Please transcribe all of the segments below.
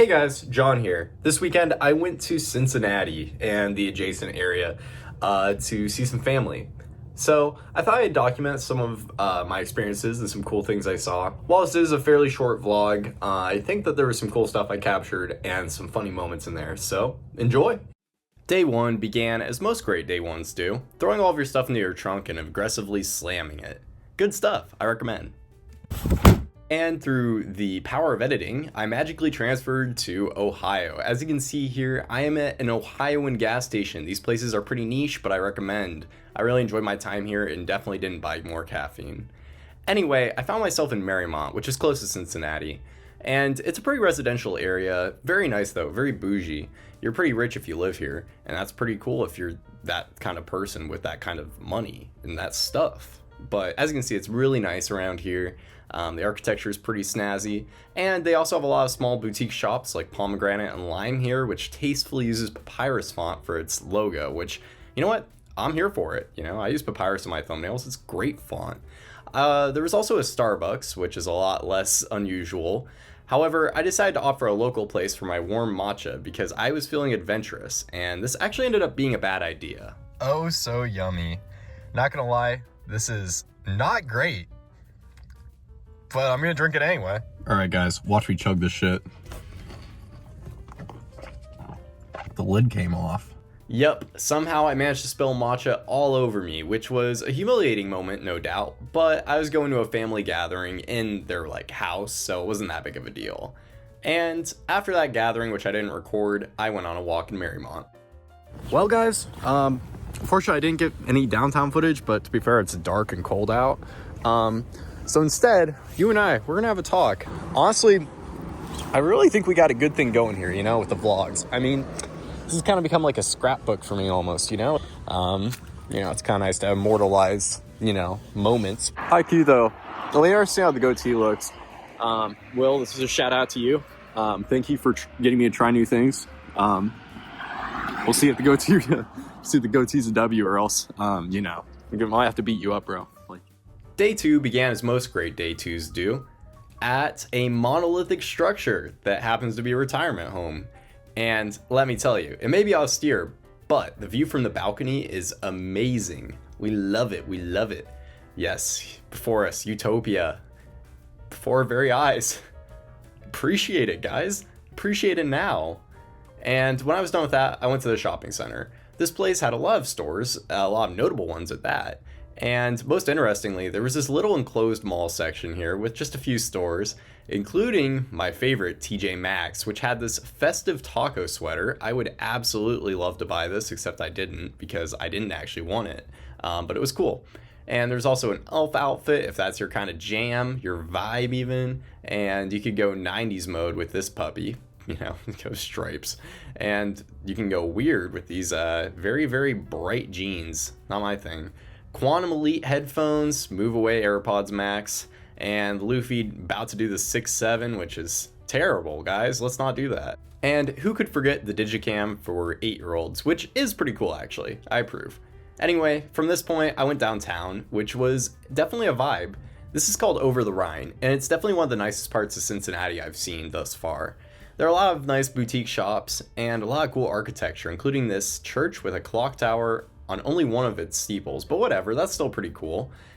Hey guys, John here. This weekend I went to Cincinnati and the adjacent area to see some family. So I thought I'd document some of my experiences and some cool things I saw. While this is a fairly short vlog, I think that there was some cool stuff I captured and some funny moments in there, so enjoy! Day one began as most great day ones do, throwing all of your stuff into your trunk and aggressively slamming it. Good stuff, I recommend. And through the power of editing, I magically transferred to Ohio. As you can see here, I am at an Ohioan gas station. These places are pretty niche, but I recommend. I really enjoyed my time here and definitely didn't buy more caffeine. Anyway, I found myself in Marymount, which is close to Cincinnati. And it's a pretty residential area. Very nice though, very bougie. You're pretty rich if you live here, and that's pretty cool if you're that kind of person with that kind of money and that stuff. But as you can see, it's really nice around here. The architecture is pretty snazzy, and they also have a lot of small boutique shops like Pomegranate and Lime here, which tastefully uses papyrus font for its logo, which, you know what, I'm here for it. You know, I use papyrus in my thumbnails, it's great font. There was also a Starbucks, which is a lot less unusual. However, I decided to offer a local place for my warm matcha because I was feeling adventurous, and this actually ended up being a bad idea. Oh, so yummy. Not gonna lie, this is not great, but I'm gonna drink it anyway. All right, guys, watch me chug this shit. The lid came off. Yep, somehow I managed to spill matcha all over me, which was a humiliating moment, no doubt, but I was going to a family gathering in their, house, so it wasn't that big of a deal. And after that gathering, which I didn't record, I went on a walk in Marymount. Well, guys, unfortunately I didn't get any downtown footage, but to be fair, it's dark and cold out. So instead, you and we're gonna have a talk. Honestly, I really think we got a good thing going here, with the vlogs. I mean, this has kind of become like a scrapbook for me almost, it's kind of nice to immortalize, moments. Hi, Q, though. Let me understand how the goatee looks. Will, this is a shout out to you. Thank you for getting me to try new things. We'll see if the goatee's a W, or else, I might have to beat you up, bro. Day two began as most great day twos do, at a monolithic structure that happens to be a retirement home. And let me tell you, it may be austere, but the view from the balcony is amazing. We love it, we love it. Yes, before us, utopia. Before our very eyes. Appreciate it, guys. Appreciate it now. And when I was done with that, I went to the shopping center. This place had a lot of stores, a lot of notable ones at that. And most interestingly, there was this little enclosed mall section here with just a few stores, including my favorite, TJ Maxx, which had this festive taco sweater. I would absolutely love to buy this, except I didn't because I didn't actually want it, but it was cool. And there's also an elf outfit if that's your kind of jam, your vibe even, and you could go 90s mode with this puppy. Go stripes. And you can go weird with these very, very bright jeans. Not my thing. Quantum Elite headphones, Move Away AirPods Max, and Luffy about to do the 6-7, which is terrible, guys. Let's not do that. And who could forget the Digicam for 8-year-olds, which is pretty cool, actually. I approve. Anyway, from this point, I went downtown, which was definitely a vibe. This is called Over the Rhine, and it's definitely one of the nicest parts of Cincinnati I've seen thus far. There are a lot of nice boutique shops and a lot of cool architecture, including this church with a clock tower on only one of its steeples, but whatever, that's still pretty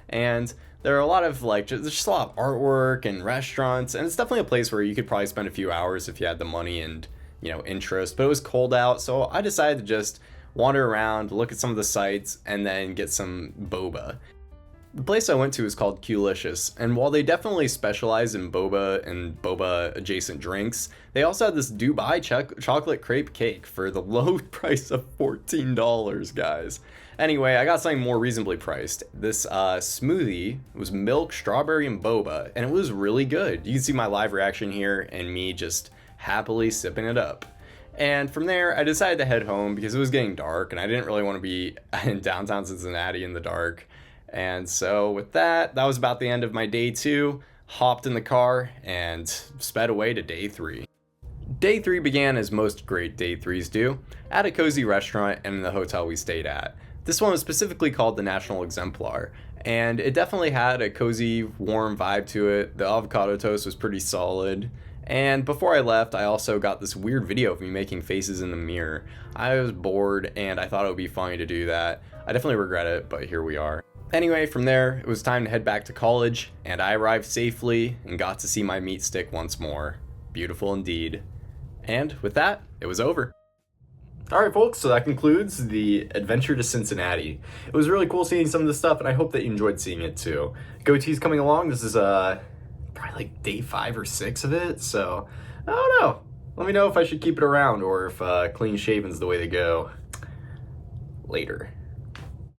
there's there are a lot of there's just a lot of artwork and restaurants, and it's definitely a place where you could probably spend a few hours if you had the money and interest. But it was cold out, so I decided to just wander around, look at some of the sites, and then get some boba. The place I went to is called Qlicious, and while they definitely specialize in boba and boba adjacent drinks, they also had this Dubai chocolate crepe cake for the low price of $14, guys. Anyway, I got something more reasonably priced. This smoothie was milk, strawberry, and boba, and it was really good. You can see my live reaction here and me just happily sipping it up. And from there, I decided to head home because it was getting dark, and I didn't really want to be in downtown Cincinnati in the dark. And so with that was about the end of my day two. Hopped in the car and sped away to day three. Day three began as most great day threes do, at a cozy restaurant and in the hotel we stayed at. This one was specifically called the National Exemplar, and it definitely had a cozy, warm vibe to it. The avocado toast was pretty solid, And before I left, I also got this weird video of me making faces in the mirror. I was bored and I thought it would be funny to do that. I definitely regret it, but here we are. Anyway, from there, it was time to head back to college, and I arrived safely and got to see my meat stick once more. Beautiful indeed. And with that, it was over. Alright folks, so that concludes the adventure to Cincinnati. It was really cool seeing some of this stuff, and I hope that you enjoyed seeing it too. Goatee's coming along. This is probably like day 5 or 6 of it, so I don't know. Let me know if I should keep it around or if clean shaven's the way to go. Later.